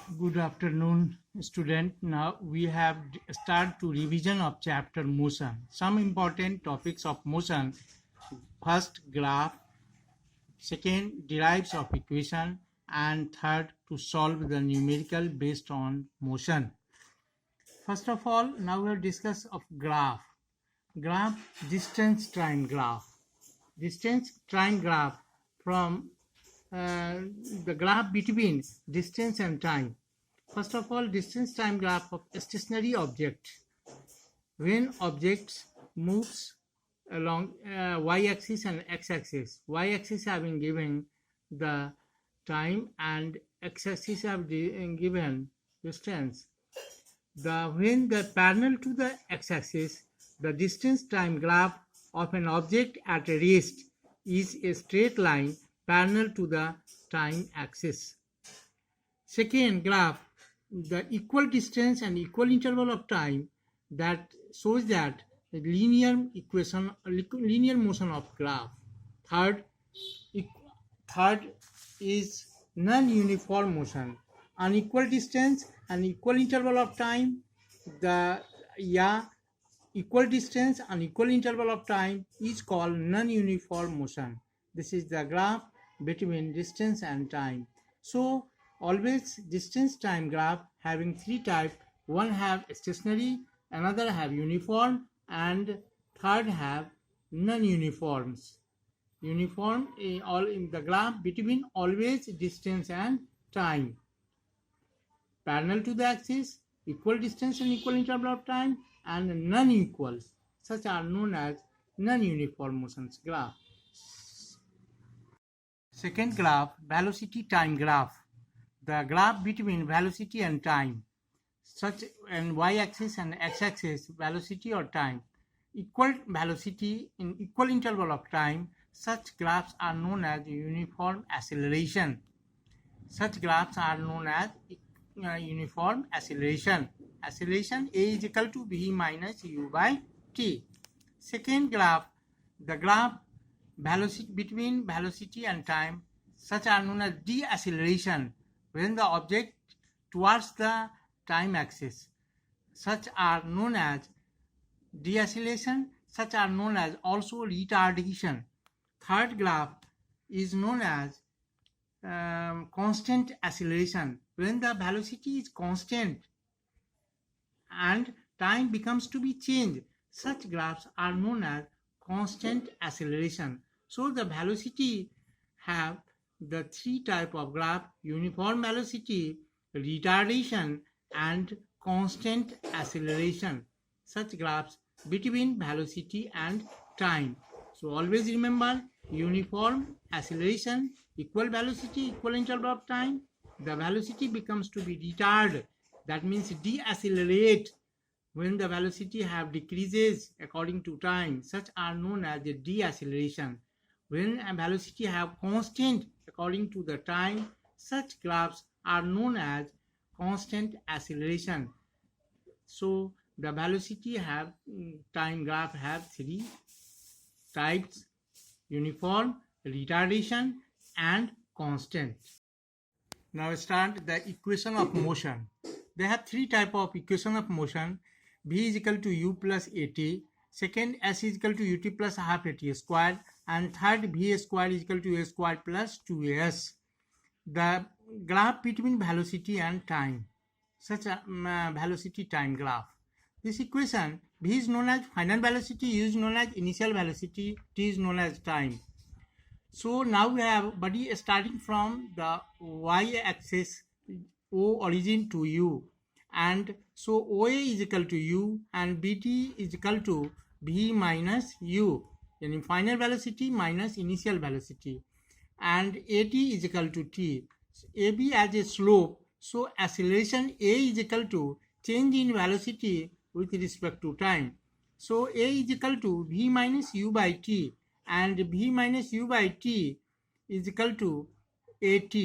Good afternoon, student. Now we have start to revision of chapter motion. Some important topics of motion. First, graph. Second, derives of equation. And third, to solve the numerical based on motion. First of all, now we will discuss of graph. Graph, distance time graph. Distance time graph from the graph between distance and time. First of all, distance time graph of a stationary object. When objects moves along y-axis and x-axis, y-axis have been given the time and x-axis have given distance. When the parallel to the x-axis, the distance time graph of an object at a rest is a straight line parallel to the time axis. Second graph, the equal distance and equal interval of time that shows that the linear motion of graph. Third is non-uniform motion, unequal distance and equal interval of time. Equal distance and equal interval of time is called non-uniform motion. This is the graph between distance and time. So always distance time graph having three types. One have stationary, another have uniform, and third have non-uniforms. Uniform all in the graph between always distance and time. Parallel to the axis, equal distance and equal interval of time, and non-equal. Such are known as non-uniform motions graph. Second graph, velocity time graph. The graph between velocity and time, such and y-axis and x-axis, velocity or time, equal velocity in equal interval of time. Such graphs are known as uniform acceleration. Such graphs are known as uniform acceleration. Acceleration A is equal to V minus U by T. Second graph, the graph velocity between velocity and time, such are known as deceleration when the object towards the time axis. Such are known as deceleration. Such are known as also retardation. Third graph is known as constant acceleration when the velocity is constant and time becomes to be changed. Such graphs are known as constant acceleration. So the velocity have the three type of graph: uniform velocity, retardation, and constant acceleration. Such graphs between velocity and time. So always remember, uniform acceleration, equal velocity, equal interval of time. The velocity becomes to be retarded. That means decelerate when the velocity have decreases according to time. Such are known as the deceleration. When a velocity have constant according to the time, such graphs are known as constant acceleration. So the velocity have time graph have three types: uniform, retardation, and constant. Now start the equation of motion. They have three type of equation of motion: v is equal to u plus at, second s is equal to ut plus half at squared, and third v squared is equal to a squared plus 2as. The graph between velocity and time, such a velocity time graph. This equation, v is known as final velocity, u is known as initial velocity, t is known as time. So now we have body starting from the y-axis, O origin to u, and so OA is equal to u and BT is equal to v minus u, yani final velocity minus initial velocity, and AT is equal to t. So AB as a slope, so acceleration A is equal to change in velocity with respect to time. So A is equal to v minus u by t, and v minus u by t is equal to AT,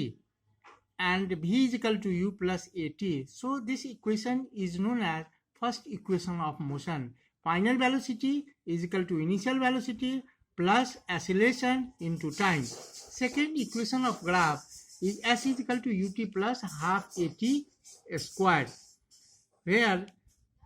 and v is equal to u plus at. So this equation is known as first equation of motion. Final velocity is equal to initial velocity plus acceleration into time. Second equation of graph is S is equal to ut plus half at squared, where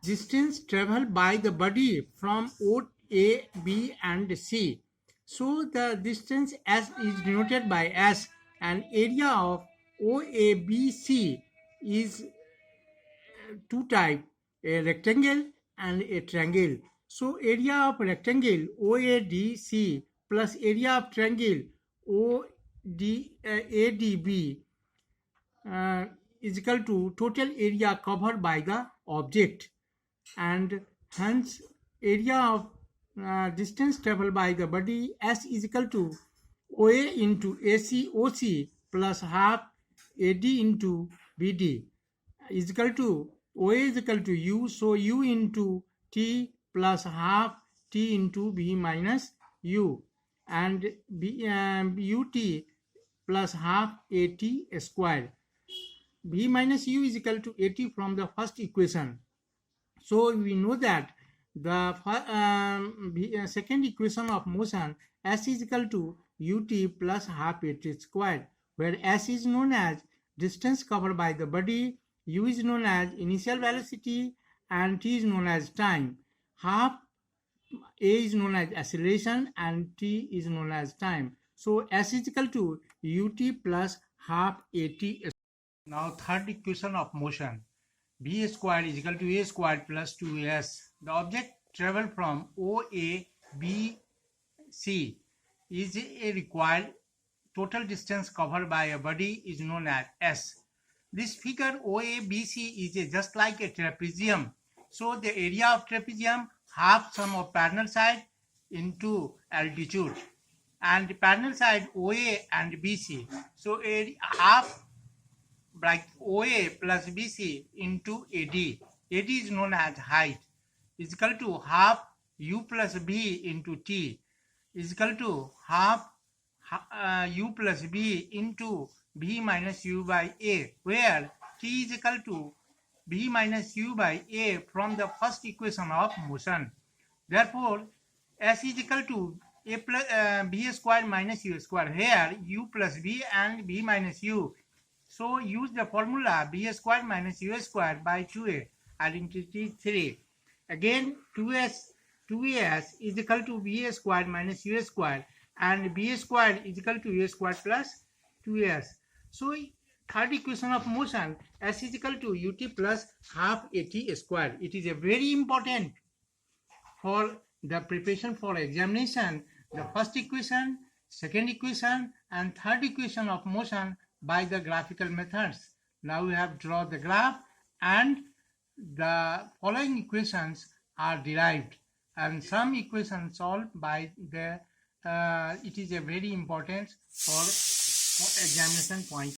distance traveled by the body from O, A, B and C. So the distance S is denoted by S, and area of OABC is two type, a rectangle and a triangle. So area of rectangle OADC plus area of triangle ADB is equal to total area covered by the object, and hence area of distance traveled by the body S is equal to OA into OC plus half AD into BD is equal to OA is equal to U, so U into T plus half T into B minus U, and UT plus half AT square. B minus U is equal to AT from the first equation. So we know that the second equation of motion S is equal to ut plus half at squared, where S is known as distance covered by the body, U is known as initial velocity, and T is known as time. Half A is known as acceleration and T is known as time. So S is equal to ut plus half at. Now third equation of motion, b squared is equal to a squared plus 2s. The object traveled from OA, B, C is a required total distance covered by a body is known as S. This figure OABC is just like a trapezium. So the area of trapezium half sum of parallel side into altitude, and the parallel side OA and BC. So half like OA plus BC into AD. AD is known as height, is equal to half U plus B into T, is equal to half U plus B into B minus U by A, where T is equal to B minus U by A from the first equation of motion. Therefore, S is equal to A plus B squared minus U squared. Here U plus B and B minus U. So use the formula b squared minus u squared by 2a, identity 3. Again 2as is equal to b squared minus u squared, and b squared is equal to a squared plus 2s. So third equation of motion, s is equal to ut plus half at squared. It is a very important for the preparation for examination. The first equation, second equation and third equation of motion by the graphical methods. Now we have drawn the graph, and the following equations are derived, and some equations solved by the it is a very important for examination point.